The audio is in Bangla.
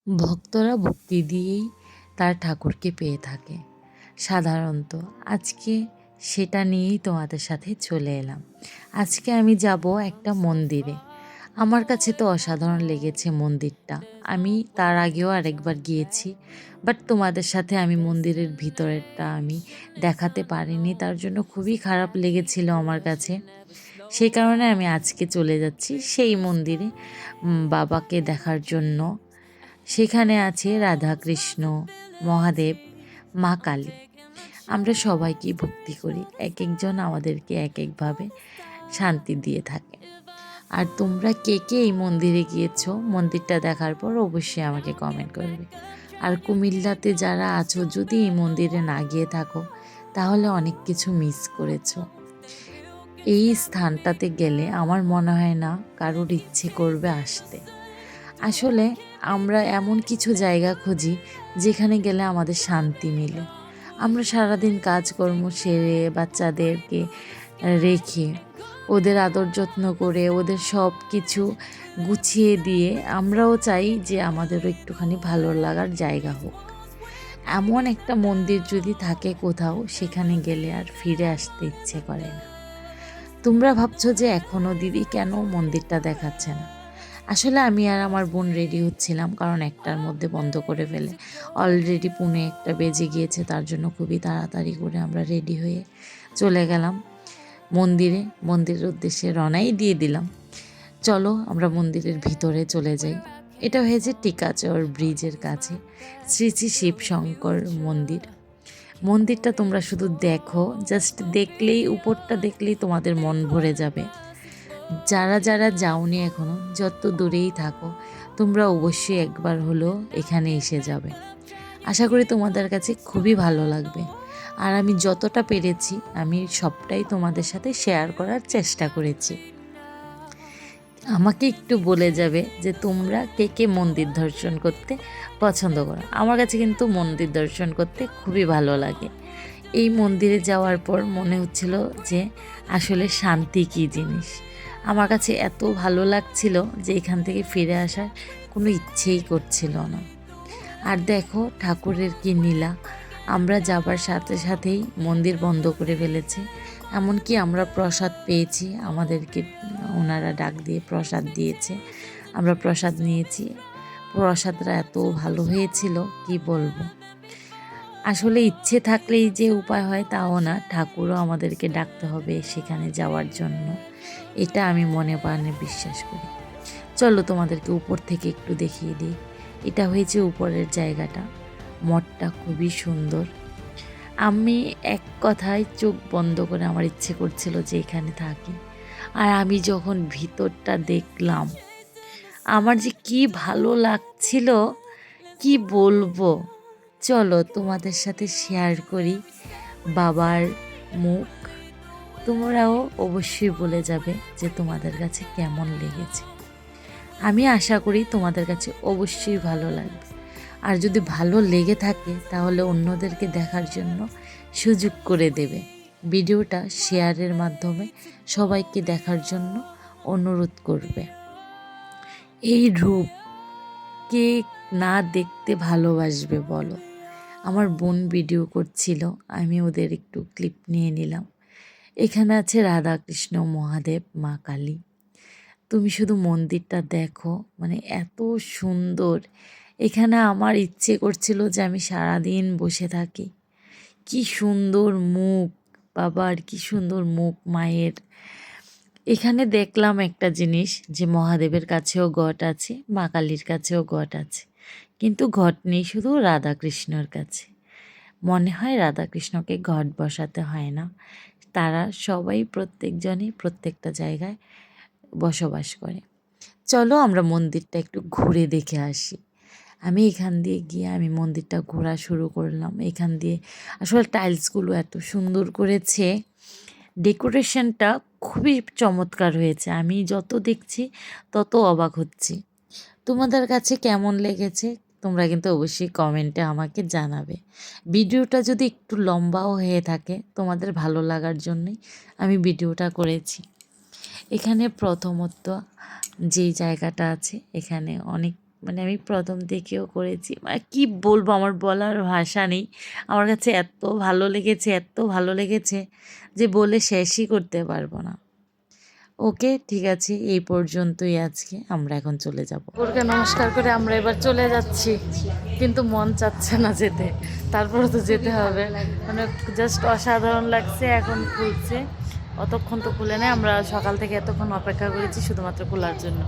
ভক্তরা ভক্তি দিয়েই তার ঠাকুরকে পেয়ে থাকে সাধারণত। আজকে সেটা নিয়েই তোমাদের সাথে চলে এলাম। আজকে আমি যাব একটা মন্দিরে। আমার কাছে তো অসাধারণ লেগেছে মন্দিরটা। আমি তার আগেও আরেকবার গিয়েছি, বাট তোমাদের সাথে আমি মন্দিরের ভিতরেরটা আমি দেখাতে পারিনি, তার জন্য খুবই খারাপ লেগেছিল আমার কাছে। সেই কারণে আমি আজকে চলে যাচ্ছি সেই মন্দিরে বাবাকে দেখার জন্য। সেখানে আছে রাধাকৃষ্ণ, মহাদেব, মা কালী। আমরা সবাইকেই ভক্তি করি, এক একজন আমাদেরকে এক একভাবে শান্তি দিয়ে থাকে। আর তোমরা কে কে এই মন্দিরে গিয়েছো, মন্দিরটা দেখার পর অবশ্যই আমাকে কমেন্ট করবে। আর কুমিল্লাতে যারা আছো, যদি এই মন্দিরে না গিয়ে থাকো তাহলে অনেক কিছু মিস করেছো। এই স্থানটাতে গেলে আমার মনে হয় না কারোর ইচ্ছে করবে আসতে। আসলে আমরা এমন কিছু জায়গা খুঁজি যেখানে গেলে আমাদের শান্তি মিলে। আমরা সারাদিন কাজকর্ম সেরে বাচ্চাদেরকে রেখে ওদের আদর যত্ন করে ওদের সব কিছু গুছিয়ে দিয়ে আমরাও চাই যে আমাদেরও একটুখানি ভালো লাগার জায়গা হোক। এমন একটা মন্দির যদি থাকে কোথাও, সেখানে গেলে আর ফিরে আসতে ইচ্ছে করে না। তোমরা ভাবছো যে এখনও দিদি কেন মন্দিরটা দেখাচ্ছে না। আসলে আমি আর আমার বোন রেডি হচ্ছিলাম, কারণ একটার মধ্যে বন্ধ করে ফেলে। অলরেডি 1:45 বেজে গিয়েছে, তার জন্য খুবই তাড়াতাড়ি করে আমরা রেডি হয়ে চলে গেলাম মন্দিরের উদ্দেশ্যে রওনাই দিয়ে দিলাম। চলো আমরা মন্দিরের ভিতরে চলে যাই। এটা হয়েছে টিকাচর ব্রিজের কাছে শ্রী শ্রী শিব শঙ্কর মন্দিরটা তোমরা শুধু দেখো, জাস্ট দেখলেই, উপরটা দেখলেই তোমাদের মন ভরে যাবে। যারা যারা যাওনি এখনো, যত দূরেই থাকো, তোমরা অবশ্যই একবার হলেও এখানে এসে যাবে। আশা করি তোমাদের কাছে খুবই ভালো লাগবে। আর আমি যতটা পেরেছি আমি সবটাই তোমাদের সাথে শেয়ার করার চেষ্টা করেছি। আমাকে একটু বলে যাবে যে তোমরা কে কে মন্দির দর্শন করতে পছন্দ করো। আমার কাছে কিন্তু মন্দির দর্শন করতে খুবই ভালো লাগে। এই মন্দিরে যাওয়ার পর মনে হচ্ছিল যে আসলে শান্তি কী জিনিস। আমার কাছে এত ভালো লাগছিল যে এখান থেকে ফিরে আসার কোনো ইচ্ছেই করছিল না। আর দেখো ঠাকুরের কি নীলা, আমরা যাবার সাথে সাথেই মন্দির বন্ধ করে ফেলেছে। এমনকি আমরা প্রসাদ পেয়েছি, আমাদেরকে ওনারা ডাক দিয়ে প্রসাদ দিয়েছে, আমরা প্রসাদ নিয়েছি। প্রসাদটা এত ভালো হয়েছিল কি বলবো। আসলে ইচ্ছে থাকলেই যে উপায় হয় তাও না, ঠাকুরও আমাদেরকে ডাকতে হবে সেখানে যাওয়ার জন্য, এটা আমি মনে প্রাণে বিশ্বাস করি। চলো তোমাদেরকে উপর থেকে একটু দেখিয়ে দিই। এটা হয়েছে উপরের জায়গাটা। মঠটা খুবই সুন্দর। আমি এক কথায় চোখ বন্ধ করে আমার ইচ্ছে করছিল যে এখানে থাকি। আর আমি যখন ভিতরটা দেখলাম, আমার যে কি ভালো লাগছিল কি বলবো। চলো তোমাদের সাথে শেয়ার করি বাবার মুখ। তোমরাও অবশ্যই বলে যাবে যে তোমাদের কাছে কেমন লেগেছে। আমি আশা করি তোমাদের কাছে অবশ্যই ভালো লাগবে। আর যদি ভালো লেগে থাকে তাহলে অন্যদেরকে দেখার জন্য সুযোগ করে দেবে। ভিডিওটা শেয়ারের মাধ্যমে সবাইকে দেখার জন্য অনুরোধ করবে। এই রূপ কে না দেখতে ভালোবাসবে বলো। আমার বোন ভিডিও করছিল, আমি ওদের একটু ক্লিপ নিয়ে নিলাম। এখানে আছে রাধাকৃষ্ণ, মহাদেব, মা কালী। তুমি শুধু মন্দিরটা দেখো, মানে এত সুন্দর। এখানে আমার ইচ্ছে করছিল যে আমি সারাদিন বসে থাকি। কি সুন্দর মুখ বাবার, কি সুন্দর মুখ মায়ের। এখানে দেখলাম একটা জিনিস, যে মহাদেবের কাছেও ঘট আছে, মা কালীর কাছেও ঘট আছে, কিন্তু ঘট নেই শুধু রাধাকৃষ্ণর কাছে। মনে হয় রাধাকৃষ্ণকে ঘট বসাতে হয় না, তারা সবাই প্রত্যেকজনই প্রত্যেকটা জায়গায় বসবাস করে। চলো আমরা মন্দিরটা একটু ঘুরে দেখে আসি। আমি এখান দিয়ে গিয়ে আমি মন্দিরটা ঘোরা শুরু করলাম। এখান দিয়ে আসলে টাইলসগুলো এত সুন্দর করেছে, ডেকোরেশনটা খুবই চমৎকার হয়েছে। আমি যত দেখছি তত অবাক হচ্ছি। তোমাদের কাছে কেমন লেগেছে তোমরা কিন্তু অবশ্যই কমেন্টে আমাকে জানাবে। ভিডিওটা যদি একটু লম্বাও হয়ে থাকে, তোমাদের ভালো লাগার জন্যই আমি ভিডিওটা করেছি। এখানে প্রথমত যেই জায়গাটা আছে, এখানে অনেক মানে আমি প্রথম থেকেও করেছি, মানে কী বলবো, আমার বলার ভাষা নেই। আমার কাছে এত ভালো লেগেছে, এত ভালো লেগেছে যে বলে শেষই করতে পারবো না। ওকে, ঠিক আছে, এই পর্যন্তই আজকে, আমরা এখন চলে যাব। ওকে নমস্কার করে আমরা এবার চলে যাচ্ছি, কিন্তু মন চাচ্ছে না যেতে, তারপরে তো যেতে হবে। মানে জাস্ট অসাধারণ লাগছে। এখন খুলছে, অতক্ষণ তো খুলে নেই, আমরা সকাল থেকে এতক্ষণ অপেক্ষা করেছি শুধুমাত্র খোলার জন্য।